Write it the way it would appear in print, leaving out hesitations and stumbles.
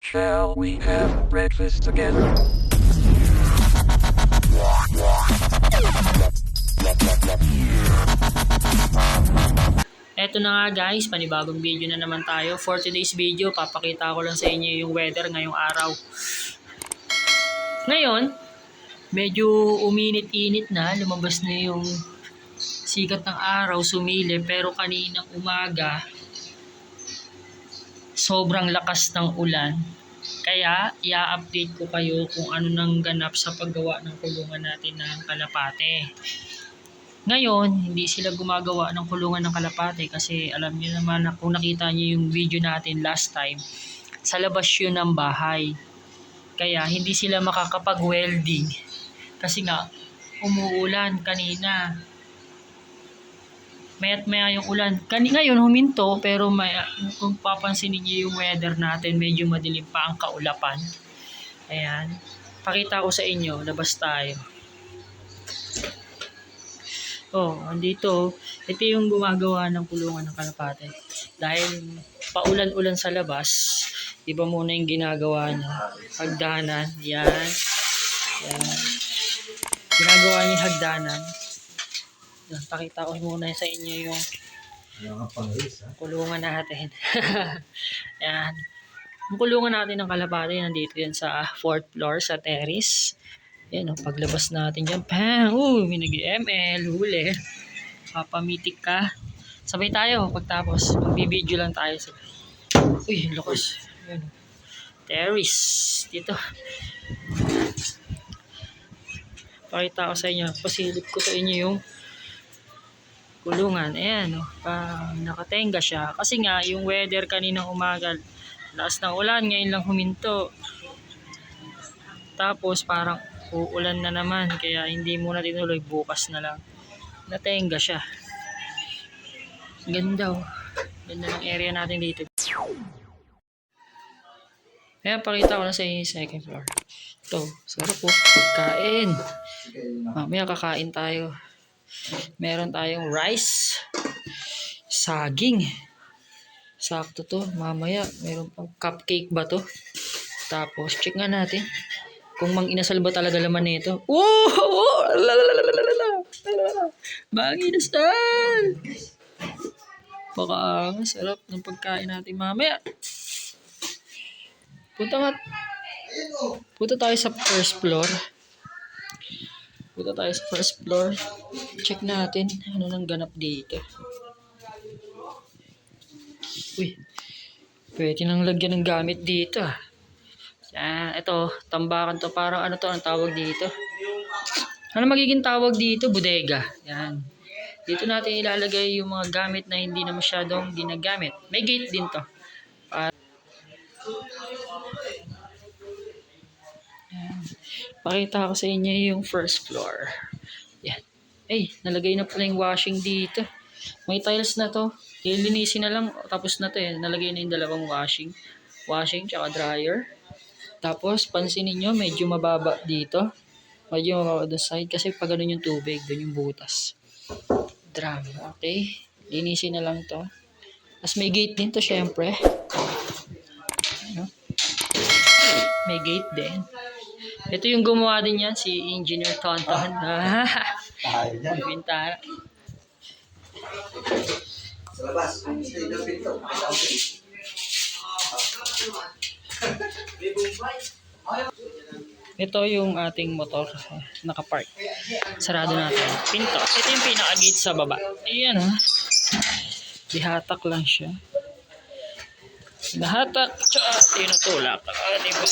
Shall we have breakfast together? Eto na nga guys, panibagong video na naman tayo. For today's video, papakita ko lang sa inyo yung weather ngayong araw. Ngayon, medyo uminit-init na, lumabas na yung sikat ng araw, sumilip, pero kaninang umaga, sobrang lakas ng ulan. Kaya, i-update ko kayo kung ano nang ganap sa paggawa ng kulungan natin ng kalapate. Ngayon, hindi sila gumagawa ng kulungan ng kalapate kasi alam niyo naman na kung nakita niyo yung video natin last time, sa labas yun ng bahay. Kaya hindi sila makakapag-welding kasi nga umuulan kanina. Maya't maya yung ulan. Ngayon huminto pero kung papansinin niyo yung weather natin, medyo madilim pa ang kaulapan. Ayan. Pakita ko sa inyo, labas tayo. Oh, andito. Ito yung gumagawa ng kulungan ng kalapate. Dahil paulan-ulan sa labas, iba muna yung ginagawa niya. Hagdanan. Yan. Yan. Ginagawa niya hagdanan. Yan, pakita ko muna sa inyo yung kulungan natin. Yan. Yung kulungan natin ng kalapate, nandito yan sa 4th floor sa terrace. Yan o, paglabas natin dyan, pang! May nag-ML, huli. Papamitik ka. Sabay tayo, pagtapos, magbibideo lang tayo. Uy, lakas. Yan o. Terrace. Dito. Pakita ko sa inyo. Pasilip ko sa inyo yung kulungan. Ayan o. Nakatenga siya. Kasi nga, yung weather kaninang umaga, lakas ng ulan, ngayon lang huminto. Tapos, parang uulan na naman kaya hindi muna tinuloy, bukas na lang. Natenga siya. Ganda oh. Ganda ng area natin dito. Kaya pakita ko na sa inyo yung second floor. Ito, sarap po. Pagkain. Mamaya kakain tayo. Meron tayong rice. Saging. Sakto to. Mamaya meron pang cupcake ba to? Tapos check nga natin kung mang-inasal ba talaga laman nito. Oh! Mang-inasal! Baka masarap ng pagkain natin mamaya. Punta tayo sa first floor. Punta tayo sa first floor. Check natin ano nang ganap dito. Uy, pwede nang lagyan ng gamit dito ah. Yan, ito, tambakan to. Parang ano to, ang tawag dito? Ano magiging tawag dito? Bodega. Yan. Dito natin ilalagay yung mga gamit na hindi na masyadong ginagamit. May gate din to. Yan. Pakita ko sa inyo yung first floor. Yan. Ay, nalagay na pala yung washing dito. May tiles na to. Lilinisin na lang. Tapos na to eh. Nalagay na yung dalawang washing. Washing tsaka dryer. Tapos, pansinin nyo, medyo mababa dito. Medyo mababa doon side. Kasi pag ganun yung tubig, doon yung butas. Drum, okay? Linisin na lang to. Tapos may gate din to, syempre. Ano? May gate din. Ito yung gumawa din yan, si Engineer Tonton. Bintana. Sa labas. Ito yung ating motor. Nakapark. Sarado natin. Pinto. Ito yung pinaka-gate sa baba. Ayan ha. Dihatak lang siya. Nahatak. Tsaka tinutulak. Diba?